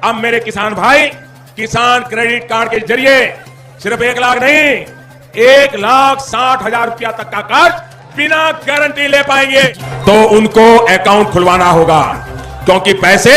अब मेरे किसान भाई किसान क्रेडिट कार्ड के जरिए सिर्फ 1 लाख नहीं 1,60,000 रुपया तक का कर्ज बिना गारंटी ले पाएंगे। तो उनको अकाउंट खुलवाना होगा क्योंकि पैसे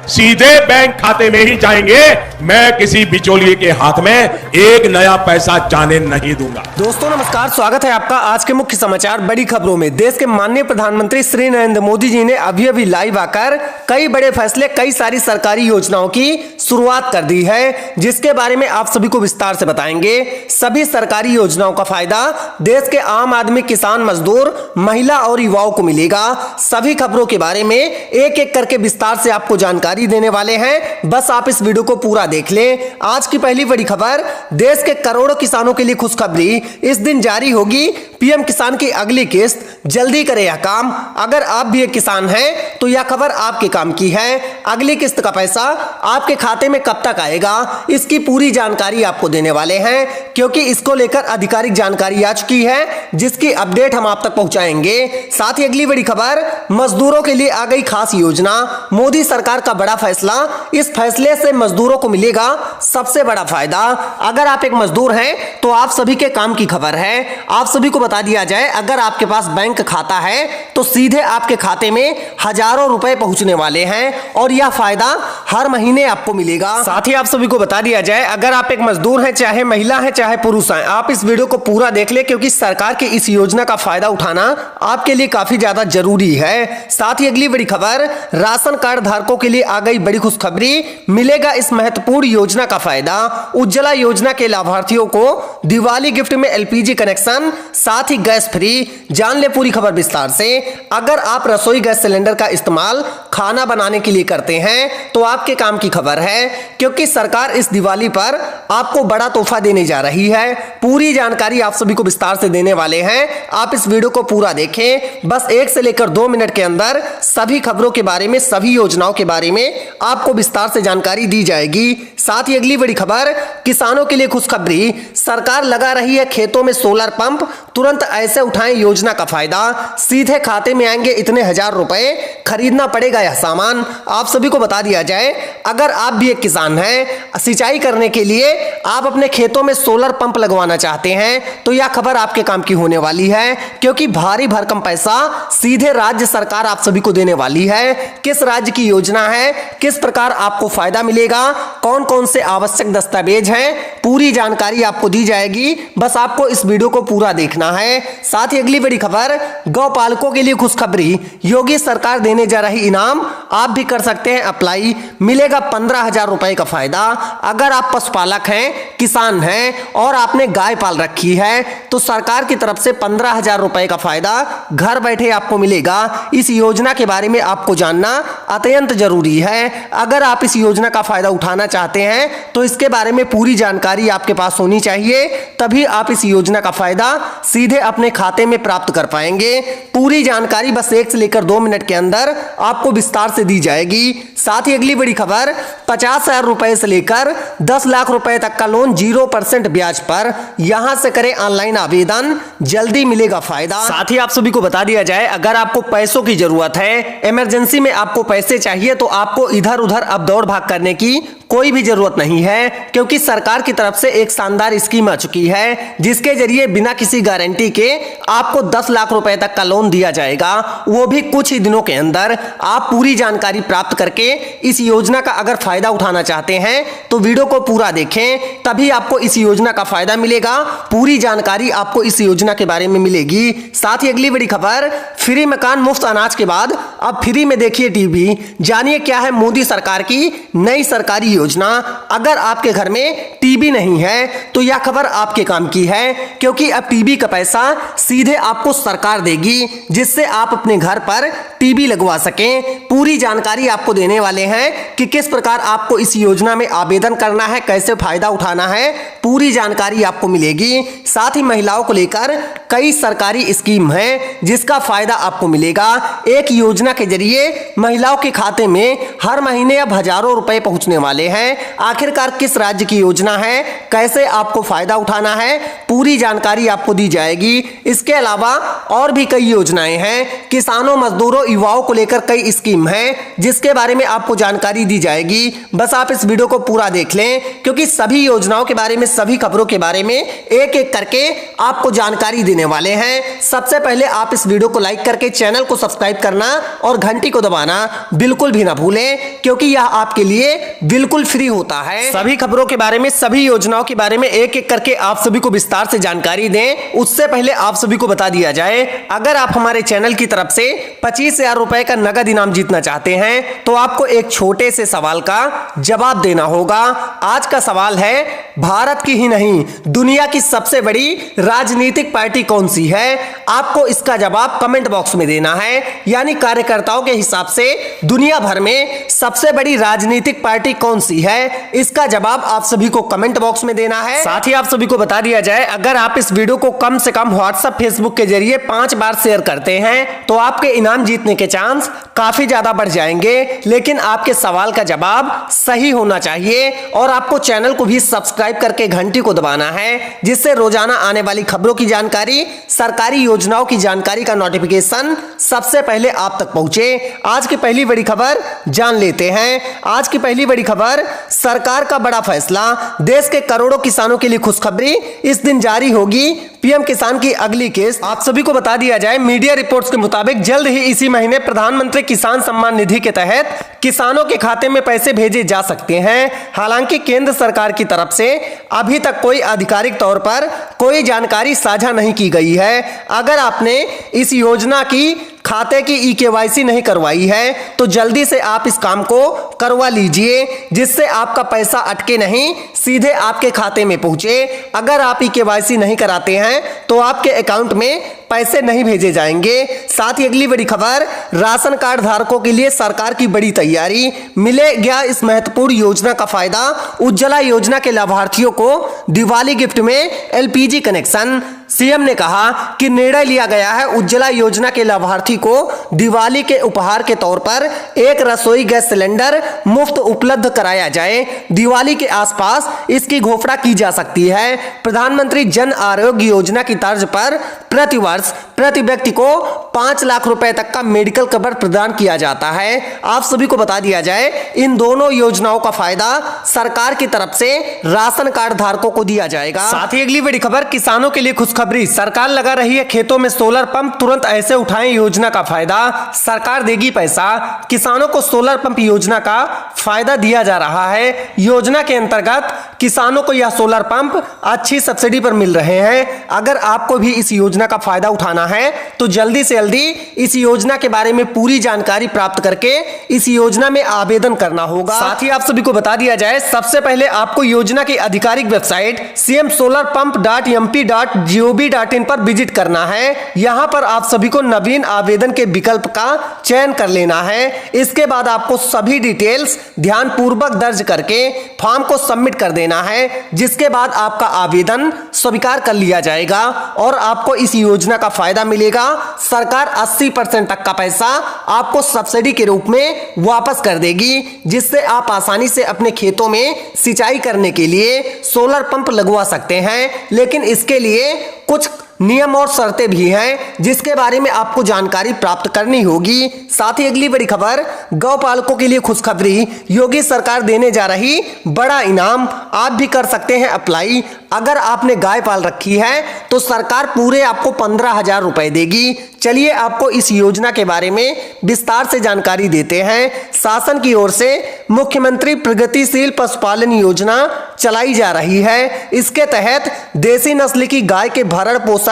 सीधे बैंक खाते में ही जाएंगे। मैं किसी बिचौलिए के हाथ में एक नया पैसा जाने नहीं दूंगा। दोस्तों नमस्कार, स्वागत है आपका आज के मुख्य समाचार बड़ी खबरों में। देश के माननीय प्रधानमंत्री श्री नरेंद्र मोदी जी ने अभी लाइव आकर कई बड़े फैसले, कई सारी सरकारी योजनाओं की शुरुआत कर दी है, जिसके बारे में आप सभी को विस्तार से बताएंगे। सभी सरकारी योजनाओं का फायदा देश के आम आदमी, किसान, मजदूर, महिला और युवाओं को मिलेगा। सभी खबरों के बारे में एक एक करके विस्तार से आपको जानकारी देने वाले हैं। बस आप इस वीडियो को पूरा देख लें। आज की पहली बड़ी खबर, देश के करोड़ों किसानों के लिए खुशखबरी। इस दिन जारी होगी पीएम किसान की अगली किस्त, जल्दी करें यह काम। अगर आप भी एक किसान हैं तो यह खबर आपके काम की है। अगली किस्त का पैसा आपके खाते में कब तक आएगा, इसकी पूरी जानकारी आपको देने वाले हैं, क्योंकि इसको लेकर आधिकारिक जानकारी आ चुकी है, जिसकी अपडेट हम आप तक पहुंचाएंगे। साथ ही अगली बड़ी खबर, मजदूरों के लिए आ गई खास योजना, मोदी सरकार का बड़ा फैसला। इस फैसले से मजदूरों को मिलेगा सबसे बड़ा फायदा। अगर आप एक मजदूर हैं तो आप सभी के काम की खबर है। आप सभी को बता दिया जाए, अगर आपके पास बैंक खाता है तो सीधे आपके खाते में हजारों रुपए पहुंचने वाले हैं और यह फायदा हर महीने आपको मिलेगा। साथ ही आप सभी को बता दिया जाए, अगर आप एक मजदूर हैं, चाहे महिला है चाहे पुरुष हैं, आप इस वीडियो को पूरा देख ले, क्योंकि सरकार की इस योजना का फायदा उठाना आपके लिए काफी ज्यादा जरूरी है। साथ ही अगली बड़ी खबर, राशन कार्ड धारकों के लिए आ गई बड़ी खुशखबरी, मिलेगा इस महत्वपूर्ण योजना का फायदा। उज्ज्वला योजना के लाभार्थियों को दिवाली गिफ्ट में एलपीजी कनेक्शन, साथ ही गैस फ्री। जान ले पूरी खबर विस्तार से। अगर आप रसोई गैस सिलेंडर का इस्तेमाल खाना बनाने के लिए करते हैं तो आपके काम की खबर है, क्योंकि सरकार इस दिवाली पर आपको बड़ा तोहफा देने जा रही है। पूरी जानकारी आप सभी को विस्तार से देने वाले हैं। आप इस वीडियो को पूरा देखें। बस 1 से लेकर 2 मिनट के अंदर सभी खबरों के बारे में, सभी योजनाओं के बारे में आपको विस्तार से जानकारी दी जाएगी। साथ ही अगली बड़ी खबर, किसानों के लिए खुशखबरी, सरकार लगा रही है खेतों में सोलर पंप, तुरंत ऐसे उठाएं योजना का फायदा, सीधे खाते में आएंगे इतने हजार रुपए, खरीदना पड़ेगा यह सामान। आप सभी को बता दिया जाए, अगर आप भी एक किसान हैं, सिंचाई करने के लिए आप अपने खेतों में सोलर पंप लगवाना चाहते हैं तो यह खबर आपके काम की होने वाली है, क्योंकि भारी भरकम पैसा सीधे राज्य सरकार आप सभी को देने वाली है। किस राज्य की योजना है, किस प्रकार आपको फायदा मिलेगा, कौन कौन से आवश्यक दस्तावेज हैं, पूरी जानकारी आपको दी जाएगी। बस आपको इस वीडियो को पूरा देखना है। साथ ही अगली बड़ी खबर, गौपालकों के लिए खुशखबरी, योगी सरकार देने जा रही इनाम, आप भी कर सकते हैं अप्लाई, मिलेगा 15,000 रुपए का फायदा। अगर आप पशुपालक हैं, किसान हैं और आपने गाय पाल रखी है तो सरकार की तरफ से 15,000 रुपए का फायदा घर बैठे आपको मिलेगा। इस योजना के बारे में आपको जानना अत्यंत जरूरी है। अगर आप इस योजना का फायदा उठाना चाहते हैं तो इसके बारे में पूरी जानकारी आपके पास होनी चाहिए, तभी आप इस योजना का फायदा सीधे अपने खाते में प्राप्त कर पाएंगे। पूरी जानकारी बस 1 से लेकर 2 मिनट के अंदर आपको विस्तार से दी जाएगी। साथ ही अगली बड़ी खबर, 50,000 रुपए से लेकर 10 लाख रुपए तक का लोन 0% ब्याज पर, यहां से करें ऑनलाइन आवेदन, जल्दी मिलेगा फायदा। साथ ही आप सभी को बता दिया जाए, अगर आपको पैसों की जरूरत है, इमरजेंसी में आपको पैसे चाहिए, तो आपको इधर उधर अब दौड़ भाग करने की कोई भी जरूरत नहीं है, क्योंकि सरकार की तरफ से एक शानदार स्कीम आ चुकी है, जिसके जरिए बिना किसी गारंटी के आपको 10 लाख रुपए तक का लोन दिया जाएगा, वो भी कुछ ही दिनों के अंदर। आप पूरी जानकारी प्राप्त करके इस योजना का अगर फायदा उठाना चाहते हैं तो वीडियो को पूरा देखें, तभी आपको इस योजना का फायदा मिलेगा। पूरी जानकारी आपको इस योजना के बारे में मिलेगी। साथ ही अगली बड़ी खबर, फ्री मकान, मुफ्त अनाज के बाद अब फ्री में देखिए टीवी। जानिए क्या है मोदी सरकार की नई सरकारी योजना। अगर आपके घर में टीवी नहीं है तो यह खबर आपके काम की है, क्योंकि अब टीवी का पैसा सीधे आपको सरकार देगी, जिससे आप अपने घर पर टीवी लगवा सकें। पूरी जानकारी आपको देने वाले हैं कि किस प्रकार आपको इस योजना में आवेदन करना है, कैसे फायदा उठाना है, पूरी जानकारी आपको मिलेगी। साथ ही महिलाओं को लेकर कई सरकारी स्कीम है, जिसका फायदा आपको मिलेगा। एक योजना के जरिए महिलाओं के खाते में हर महीने अब हजारों रुपए पहुंचने वाले हैं। आखिरकार किस राज्य की योजना है, कैसे आपको फायदा उठाना है, पूरी जानकारी आपको दी जाएगी। इसके अलावा और भी कई योजनाएं हैं। किसानों, मजदूरों, युवाओं को लेकर कई स्कीम है जिसके बारे में आपको जानकारी दी जाएगी। बस आप इस वीडियो को पूरा देख लें, क्योंकि सभी योजनाओं के बारे में, सभी खबरों के बारे में एक एक करके आपको जानकारी देने वाले हैं। सबसे पहले आप इस वीडियो को लाइक करके चैनल को सब्सक्राइब करना और घंटी को दबाना बिल्कुल भी ना भूलें, क्योंकि यह आपके लिए बिल्कुल फ्री होता है। सभी खबरों के बारे में, सभी योजनाओं के बारे में एक एक करके आप सभी को विस्तार से जानकारी दें। उससे पहले आप सभी को बता दिया जाए, अगर आप हमारे चैनल की तरफ से 25,000 रुपए का नगद इनाम जीतना चाहते हैं तो आपको एक छोटे से सवाल का जवाब देना होगा। आज का सवाल है, भारत की ही नहीं दुनिया की सबसे बड़ी राजनीतिक पार्टी कौन सी है? आपको इसका जवाब कमेंट बॉक्स में देना है। यानी कार्यकर्ताओं के हिसाब से दुनिया भर में सबसे बड़ी राजनीतिक पार्टी कौन सी है, इसका जवाब आप सभी को कमेंट बॉक्स में देना है। साथ ही आप सभी को बता दिया जाए, अगर आप इस वीडियो को कम से कम व्हाट्सएप, फेसबुक के जरिए 5 बार शेयर करते हैं तो आपके इनाम जीतने के चांस काफी ज्यादा बढ़ जाएंगे। लेकिन आपके सवाल का जवाब सही होना चाहिए और आपको चैनल को भी सब्सक्राइब करके घंटी को दबाना है, जिससे रोजाना आने वाली खबरों की जानकारी, सरकारी योजनाओं की जानकारी का नोटिफिकेशन सबसे पहले आप तक पहुंचे। आज की पहली बड़ी खबर जान लेते हैं। आज की पहली बड़ी खबर, सरकार का बड़ा फैसला, देश के करोड़ों किसानों के लिए खुशखबरी, इस दिन जारी होगी पीएम किसान की अगली किस्त। आप सभी को बता दिया जाए, मीडिया रिपोर्ट्स के मुताबिक जल्द ही इसी महीने प्रधानमंत्री किसान सम्मान निधि के तहत किसानों के खाते में पैसे भेजे जा सकते हैं। हालांकि केंद्र सरकार की तरफ से अभी तक कोई आधिकारिक तौर पर कोई जानकारी साझा नहीं की गई है। अगर आपने इस योजना की खाते की ई-केवाईसी नहीं करवाई है तो जल्दी से आप इस काम को करवा लीजिए, जिससे आपका पैसा अटके नहीं, सीधे आपके खाते में पहुंचे। अगर आप ई-केवाईसी नहीं कराते हैं तो आपके अकाउंट में पैसे नहीं भेजे जाएंगे। साथ ही अगली बड़ी खबर, राशन कार्ड धारकों के लिए सरकार की बड़ी तैयारी, मिलेगा इस महत्वपूर्ण योजना का फायदा। उज्ज्वला योजना के लाभार्थियों को दिवाली गिफ्ट में एलपीजी कनेक्शन। सीएम ने कहा कि निर्णय लिया गया है उज्ज्वला योजना के लाभार्थी को दिवाली के उपहार के तौर पर एक रसोई गैस सिलेंडर मुफ्त उपलब्ध कराया जाए। दिवाली के आसपास इसकी घोषणा की जा सकती है। प्रधानमंत्री जन आरोग्य योजना की तर्ज पर प्रतिवर्ष प्रति व्यक्ति को 5 लाख रुपए तक का मेडिकल कवर प्रदान किया जाता है। आप सभी को बता दिया जाए, इन दोनों योजनाओं का फायदा सरकार की तरफ से राशन कार्ड धारकों को दिया जाएगा। साथ ही अगली बड़ी खबर, किसानों के लिए खुशखबरी, सरकार लगा रही है खेतों में सोलर पंप, तुरंत ऐसे उठाएं योजना का फायदा। सरकार देगी पैसा, किसानों को सोलर पंप योजना का फायदा दिया जा रहा है। योजना के अंतर्गत किसानों को यह सोलर पंप अच्छी सब्सिडी पर मिल रहे हैं। अगर आपको भी इस योजना का फायदा उठाना है तो जल्दी से जल्दी इस योजना के बारे में पूरी जानकारी प्राप्त करके इस योजना में आवेदन करना होगा। साथ ही आप सभी को बता दिया जाए, सबसे पहले आपको योजना की आधिकारिक वेबसाइट cmsolarpump.mp.gov.in पर विजिट करना है। यहां पर आप सभी को नवीन आवेदन के विकल्प का चयन कर लेना है। इसके बाद आपको सभी डिटेल्स ध्यानपूर्वक दर्ज करके फॉर्म को सबमिट कर देना है, जिसके बाद आपका आवेदन स्वीकार कर लिया जाएगा और आपको इस योजना का फायदा मिलेगा। सरकार 80% तक का पैसा आपको सब्सिडी के रूप में वापस कर देगी, जिससे आप आसानी से अपने खेतों में सिंचाई करने के लिए सोलर पंप लगवा सकते हैं। लेकिन इसके लिए कुछ नियम और शर्तें भी हैं, जिसके बारे में आपको जानकारी प्राप्त करनी होगी। साथ ही अगली बड़ी खबर, गौपालकों के लिए खुशखबरी, योगी सरकार देने जा रही बड़ा इनाम। आप भी कर सकते हैं अप्लाई। अगर आपने गाय पाल रखी है तो सरकार पूरे आपको 15,000 रुपए देगी। चलिए आपको इस योजना के बारे में विस्तार से जानकारी देते हैं। शासन की ओर से मुख्यमंत्री प्रगतिशील पशुपालन योजना चलाई जा रही है। इसके तहत देसी नस्ल की गाय के भरण पोषण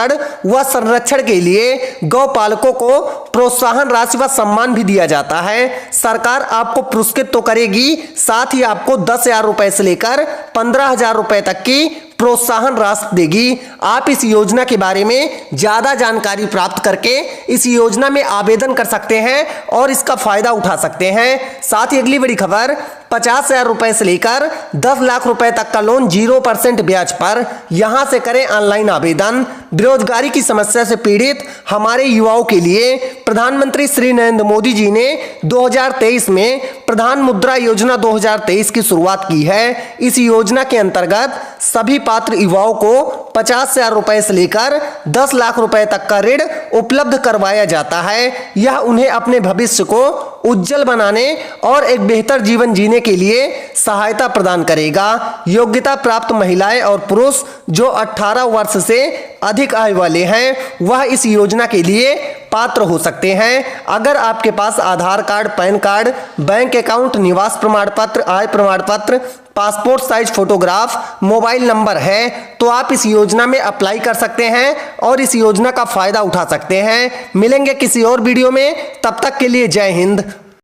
व संरक्षण के लिए गौपालकों को प्रोत्साहन राशि व सम्मान भी दिया जाता है। सरकार आपको पुरस्कृत तो करेगी, साथ ही आपको 10,000 रुपए से लेकर 15,000 रुपए तक की प्रोत्साहन राशि देगी। आप इस योजना के बारे में ज्यादा जानकारी प्राप्त करके इस योजना में आवेदन कर सकते हैं और इसका फायदा उठा सकते हैं। साथ ही अगली बड़ी खबर, 50,000 रुपए से लेकर 10 लाख रुपए तक का लोन 0% ब्याज पर। यहां से करें ऑनलाइन आवेदन। बेरोजगारी की समस्या से पीड़ित हमारे युवाओं के लिए प्रधानमंत्री श्री नरेंद्र मोदी जी ने 2023 में प्रधान मुद्रा योजना 2023 की शुरुआत की है। इस योजना के अंतर्गत सभी पात्र युवाओं को 50,000 रुपए से लेकर 10 लाख रुपए तक का ऋण उपलब्ध करवाया जाता है। यह उन्हें अपने भविष्य को उज्जवल बनाने और एक बेहतर जीवन जीने के लिए सहायता प्रदान करेगा। योग्यता प्राप्त महिलाएं और पुरुष जो 18 वर्ष से अधिक आयु वाले हैं वह इस योजना के लिए पात्र हो सकते हैं। अगर आपके पास Aadhaar card, PAN card, bank account, निवास प्रमाण पत्र, आय प्रमाण पत्र, passport size photograph, mobile number है तो आप इस योजना में अप्लाई कर सकते हैं और इस योजना का फायदा उठा सकते हैं। मिलेंगे किसी और वीडियो में, तब तक के लिए जय हिंद,